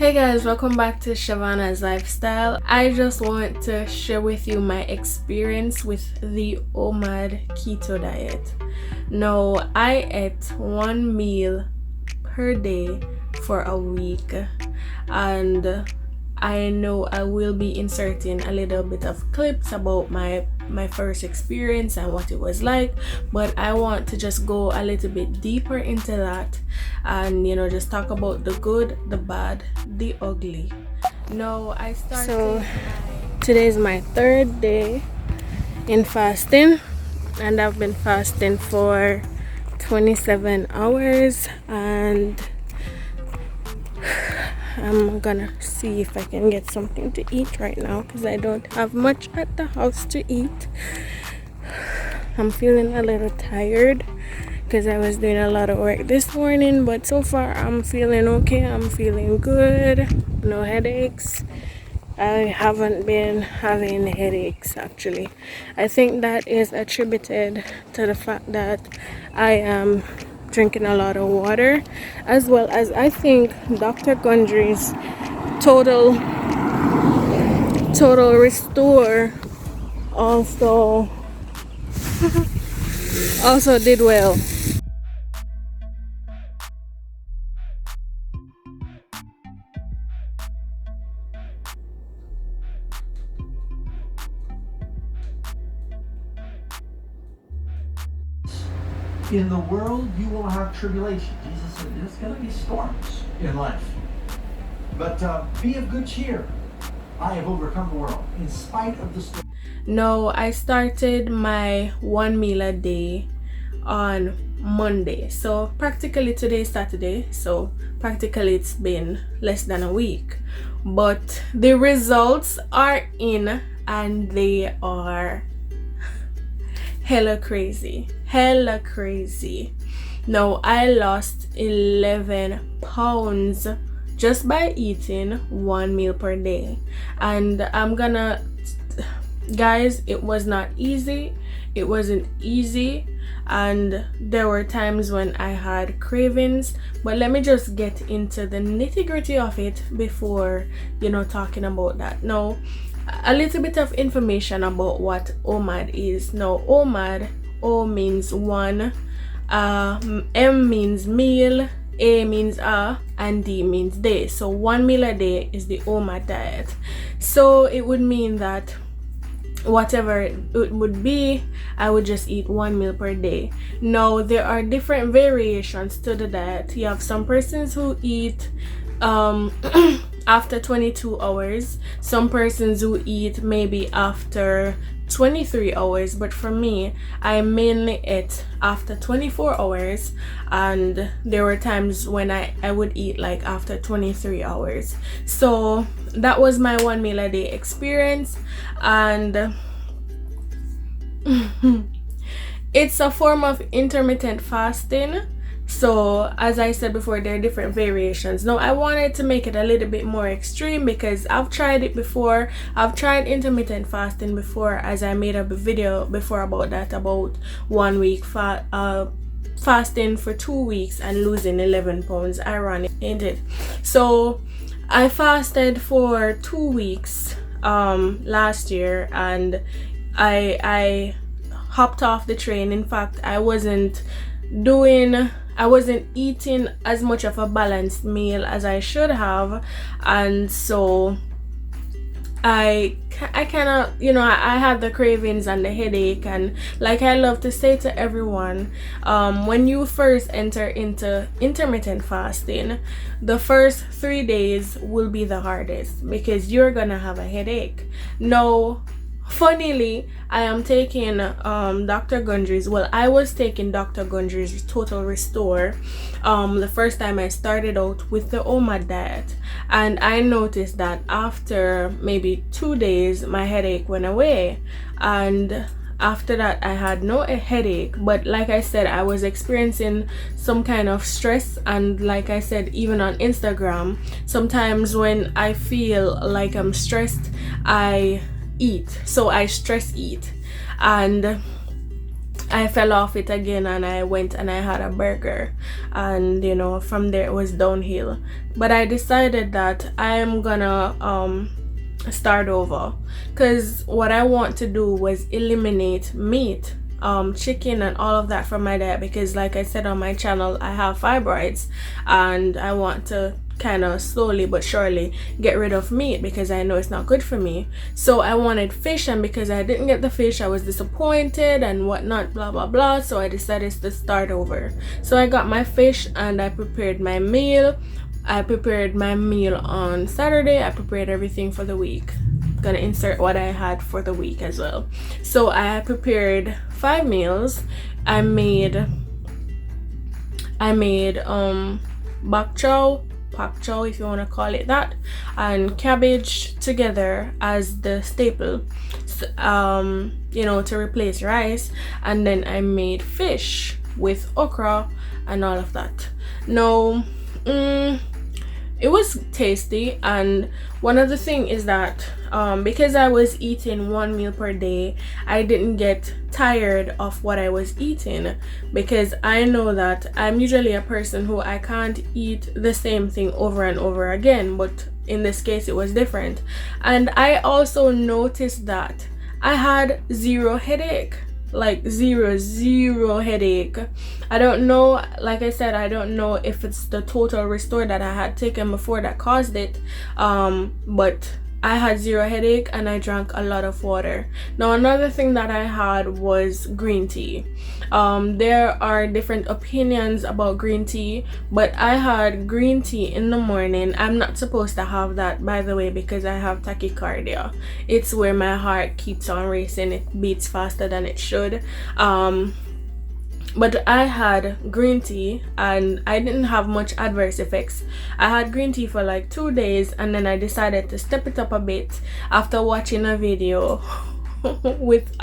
Hey guys, welcome back to Shevanna's Lifestyle. I just want to share with you my experience with the Omad Keto diet. Now, I ate one meal per day for a week, and I know I will be inserting a little bit of clips about my first experience and what it was like, but I want to just go a little bit deeper into that and just talk about the good, the bad, the ugly. No, I started. So today is my third day in fasting, and I've been fasting for 27 hours, and I'm gonna see if I can get something to eat right now because I don't have much at the house to eat. I'm feeling a little tired because I was doing a lot of work this morning, but so far I'm feeling okay. I'm feeling good. No headaches. I haven't been having headaches actually. I think that is attributed to the fact that I am drinking a lot of water, as well as I think Dr. Gundry's total restore also did well. In the world, you will have tribulation. Jesus said there's going to be storms in life. But be of good cheer. I have overcome the world in spite of the storm. No, I started my one meal a day on Monday. So practically today is Saturday. So practically it's been less than a week. But the results are in, and they are hella crazy. Now, I lost 11 pounds just by eating one meal per day, and guys, it was not easy. It wasn't easy, and there were times when I had cravings, but let me just get into the nitty-gritty of it before talking about that. Now, a little bit of information about what OMAD is. Now, OMAD, O means one, M means meal, A means and D means day. So 1 meal a day is the OMAD diet. So it would mean that whatever it would be, I would just eat 1 meal per day. Now, there are different variations to the diet. You have some persons who eat after 22 hours, some persons who eat maybe after 23 hours, but for me, I mainly ate after 24 hours, and there were times when I would eat like after 23 hours. So that was my 1 meal a day experience, and it's a form of intermittent fasting. So as I said before, there are different variations. Now, I wanted to make it a little bit more extreme because I've tried it before. I've tried intermittent fasting before, as I made a video before about that, about 1 week fasting for 2 weeks and losing 11 pounds. Ironic, ain't it? So I fasted for 2 weeks last year, and I hopped off the train. In fact, I wasn't eating as much of a balanced meal as I should have, and so I kind of I had the cravings and the headache. And like I love to say to everyone, when you first enter into intermittent fasting, the first 3 days will be the hardest because you're gonna have a headache. No, funnily, I am taking Dr. Gundry's. Well, I was taking Dr. Gundry's Total Restore the first time I started out with the OMAD diet, and I noticed that after maybe 2 days my headache went away, and after that I had no headache. But like I said, I was experiencing some kind of stress, and like I said, even on Instagram, sometimes when I feel like I'm stressed, I eat. So I stress eat, and I fell off it again, and I went and I had a burger, and you know, from there it was downhill. But I decided that I am gonna start over, because what I want to do was eliminate meat, chicken and all of that from my diet, because like I said on my channel, I have fibroids and I want to kind of slowly but surely get rid of meat because I know it's not good for me. So I wanted fish, and because I didn't get the fish, I was disappointed and whatnot, blah blah blah. So I decided to start over. So I got my fish and I prepared my meal. I prepared my meal on Saturday. I prepared everything for the week. Gonna insert what I had for the week as well. So I prepared 5 meals. I made bok chow, pak chow if you want to call it that, and cabbage together as the staple, you know, to replace rice. And then I made fish with okra and all of that. Now it was tasty, and one of the thing is that because I was eating 1 meal per day, I didn't get tired of what I was eating, because I know that I'm usually a person who I can't eat the same thing over and over again, but in this case it was different. And I also noticed that I had 0 headache, like zero headache. I don't know, like I said, I don't know if it's the Total Restore that I had taken before that caused it, but I had 0 headache, and I drank a lot of water. Now another thing that I had was green tea. There are different opinions about green tea, but I had green tea in the morning. I'm not supposed to have that, by the way, because I have tachycardia. It's where my heart keeps on racing. It beats faster than it should. But I had green tea and I didn't have much adverse effects. I had green tea for like 2 days, and then I decided to step it up a bit after watching a video with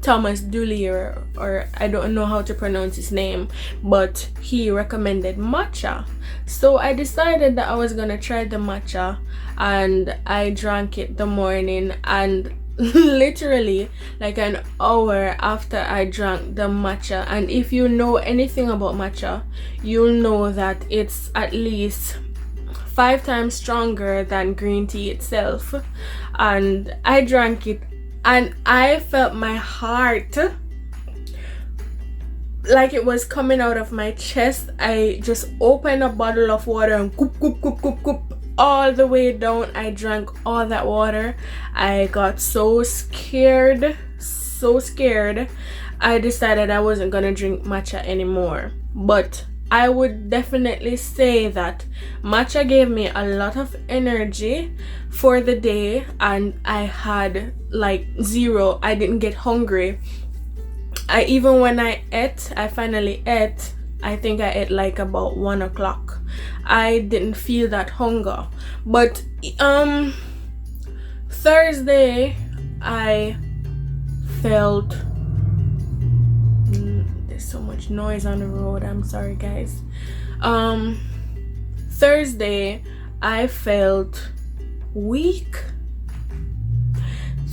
Thomas Dooley, or I don't know how to pronounce his name, but he recommended matcha. So I decided that I was gonna try the matcha, and I drank it the morning, and literally like an hour after I drank the matcha, and if you know anything about matcha, you'll know that it's at least 5 times stronger than green tea itself. And I drank it, and I felt my heart like it was coming out of my chest. I just opened a bottle of water and coop coop coop coop coop all the way down. I drank all that water. I got so scared. I decided I wasn't gonna drink matcha anymore. But I would definitely say that matcha gave me a lot of energy for the day, and I had like 0. I didn't get hungry. Even when I finally ate, I think I ate like about 1 o'clock. I didn't feel that hunger. But Thursday I felt there's so much noise on the road, I'm sorry guys. Thursday I felt weak.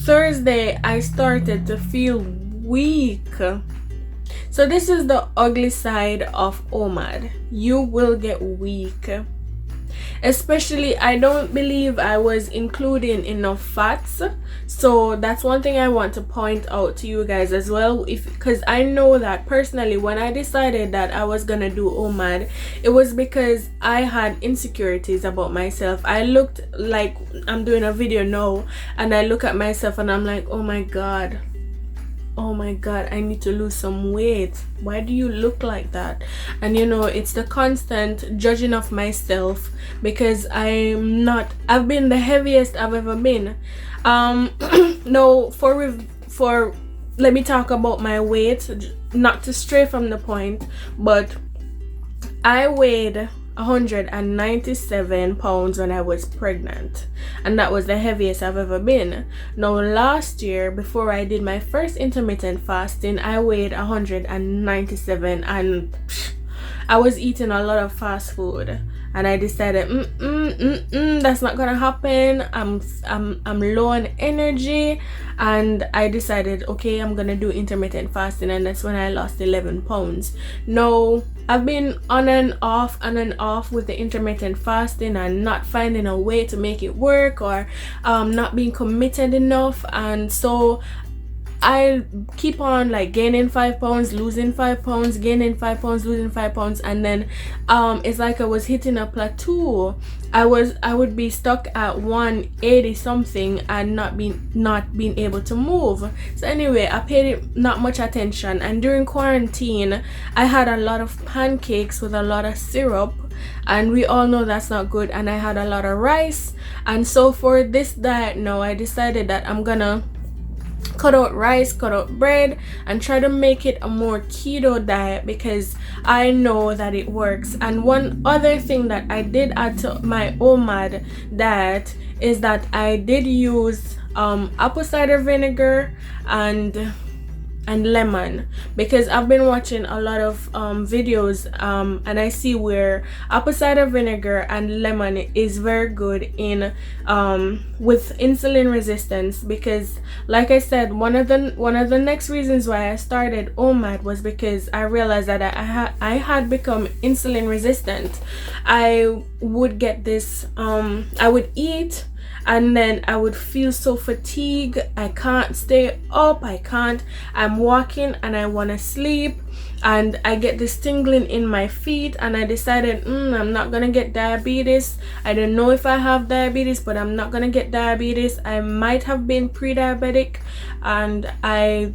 Thursday I started to feel weak. So this is the ugly side of Omad. You will get weak. Especially, I don't believe I was including enough fats. So that's one thing I want to point out to you guys as well. Because I know that personally, when I decided that I was gonna do Omad, it was because I had insecurities about myself. I looked like I'm doing a video now, and I look at myself and I'm like, oh my god, I need to lose some weight. Why do you look like that? And you know, it's the constant judging of myself, because I've been the heaviest I've ever been. No, let me talk about my weight, not to stray from the point, but I weighed 197 pounds when I was pregnant, and that was the heaviest I've ever been. Now last year, before I did my first intermittent fasting, I weighed 197, and I was eating a lot of fast food. and I decided that's not gonna happen. I'm low on energy, and I decided, okay, I'm gonna do intermittent fasting, and that's when I lost 11 pounds. No, I've been on and off with the intermittent fasting and not finding a way to make it work, or not being committed enough, and so I keep on like gaining 5 pounds, losing 5 pounds, gaining 5 pounds, losing 5 pounds, and then it's like I was hitting a plateau. I would be stuck at 180 something and not being able to move. So anyway, I paid it not much attention, and during quarantine I had a lot of pancakes with a lot of syrup, and we all know that's not good, and I had a lot of rice. And so for this diet now, I decided that I'm gonna cut out rice, cut out bread, and try to make it a more keto diet, because I know that it works. And one other thing that I did add to my Omad diet is that I did use apple cider vinegar and lemon, because I've been watching a lot of videos and I see where apple cider vinegar and lemon is very good in with insulin resistance. Because like I said, one of the next reasons why I started Omad was because I realized that I had become insulin resistant. I would get this I would eat, and then I would feel so fatigued. I can't stay up. I'm walking and I want to sleep, and I get this tingling in my feet, and I decided I'm not gonna get diabetes. I don't know if I have diabetes, but I'm not gonna get diabetes. I might have been pre-diabetic, and I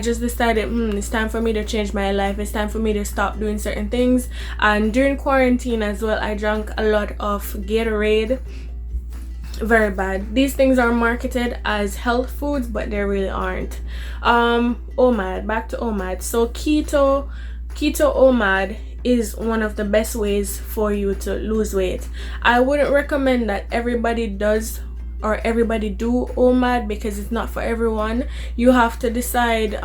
just decided it's time for me to change my life. It's time for me to stop doing certain things. And during quarantine as well, I drank a lot of Gatorade. Very bad. These things are marketed as health foods, but they really aren't. Omad, back to Omad. So keto Omad is one of the best ways for you to lose weight. I wouldn't recommend that everybody does or everybody do Omad, because it's not for everyone. You have to decide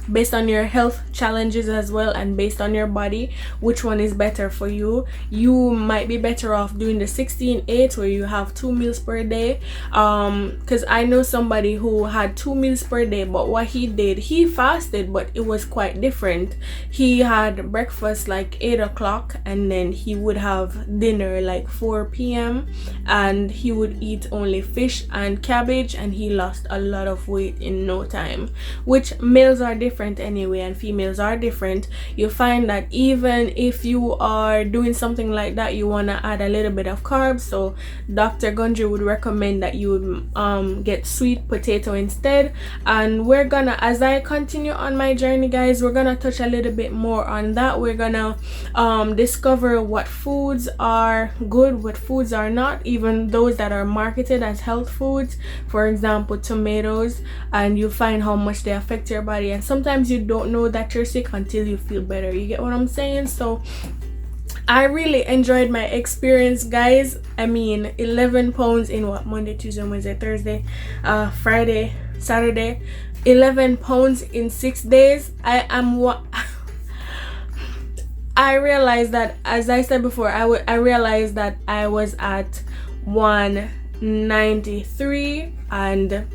based on your health challenges as well, and based on your body, which one is better for you. You might be better off doing the 16-8, where you have 2 meals per day, because I know somebody who had 2 meals per day, but what he did, he fasted, but it was quite different. He had breakfast like 8 o'clock, and then he would have dinner like 4 p.m, and he would eat only fish and cabbage, and he lost a lot of weight in no time. Which males are different anyway, and females are different. You find that even if you are doing something like that, you want to add a little bit of carbs, so Dr. Gundry would recommend that you get sweet potato instead. And we're gonna, as I continue on my journey, guys, we're gonna touch a little bit more on that. We're gonna discover what foods are good, what foods are not, even those that are marketed as health foods, for example tomatoes, and you find how much they affect your body. And sometimes you don't know that you're sick until you feel better. You get what I'm saying? So I really enjoyed my experience, guys. I mean, 11 pounds in what, Monday, Tuesday, Wednesday, Thursday, Friday, Saturday, 11 pounds in 6 days. I realized that, as I said before, I realized that I was at 193, and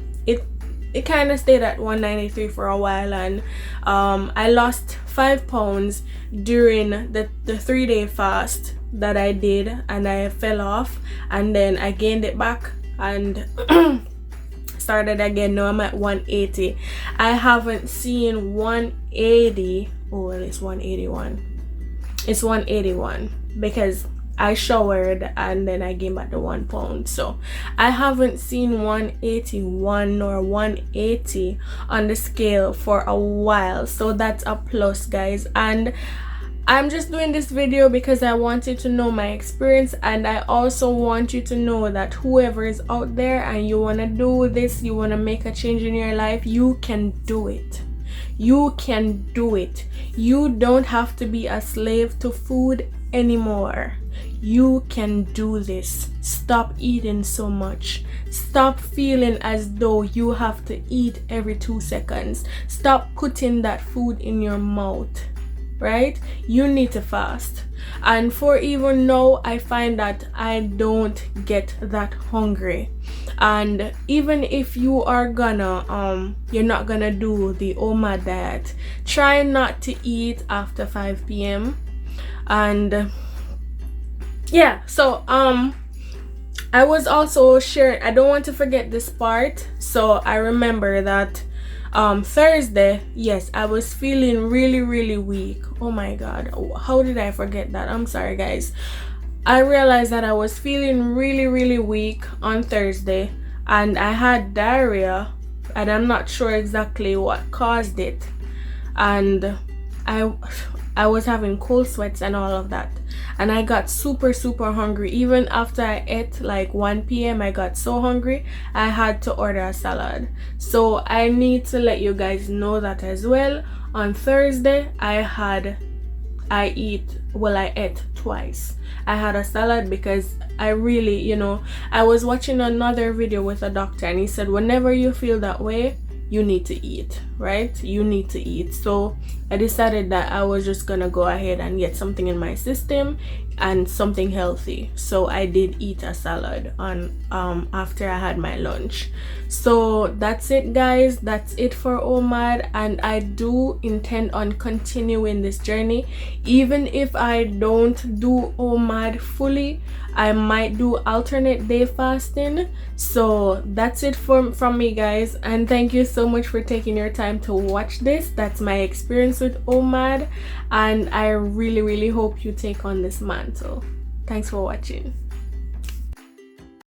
it kind of stayed at 193 for a while, and I lost 5 pounds during the 3-day fast that I did, and I fell off, and then I gained it back and started again. Now I'm at 180. I haven't seen 180. Oh well, it's 181. It's 181 because I showered and then I gained back the 1 pound. So I haven't seen 181 nor 180 on the scale for a while, so that's a plus, guys. And I'm just doing this video because I want you to know my experience, and I also want you to know that whoever is out there and you want to do this, you want to make a change in your life, you can do it. You can do it. You don't have to be a slave to food anymore. You can do this. Stop eating so much. Stop feeling as though you have to eat every 2 seconds. Stop putting that food in your mouth. right? You need to fast. And for even now, I find that I don't get that hungry. And even if you are gonna you're not gonna do the Omad diet, try not to eat after 5 p.m. And yeah, so I was also sharing, I don't want to forget this part. So I remember that Thursday, yes, I was feeling really weak. Oh my god, how did I forget that? I'm sorry guys. I realized that I was feeling really weak on Thursday, and I had diarrhea, and I'm not sure exactly what caused it. And I was having cold sweats and all of that, and I got super hungry. Even after I ate like 1 p.m. I got so hungry I had to order a salad. So I need to let you guys know that as well. On Thursday I ate twice. I had a salad because I really, I was watching another video with a doctor, and he said whenever you feel that way, you need to eat, right? You need to eat. So I decided that I was just gonna go ahead and get something in my system and something healthy. So I did eat a salad on after I had my lunch. So that's it guys, that's it for Omad, and I do intend on continuing this journey. Even if I don't do Omad fully, I might do alternate day fasting. So that's it from me guys, and thank you so much for taking your time to watch this. That's my experience with Omad, and I really hope you take on this mantle. Thanks for watching.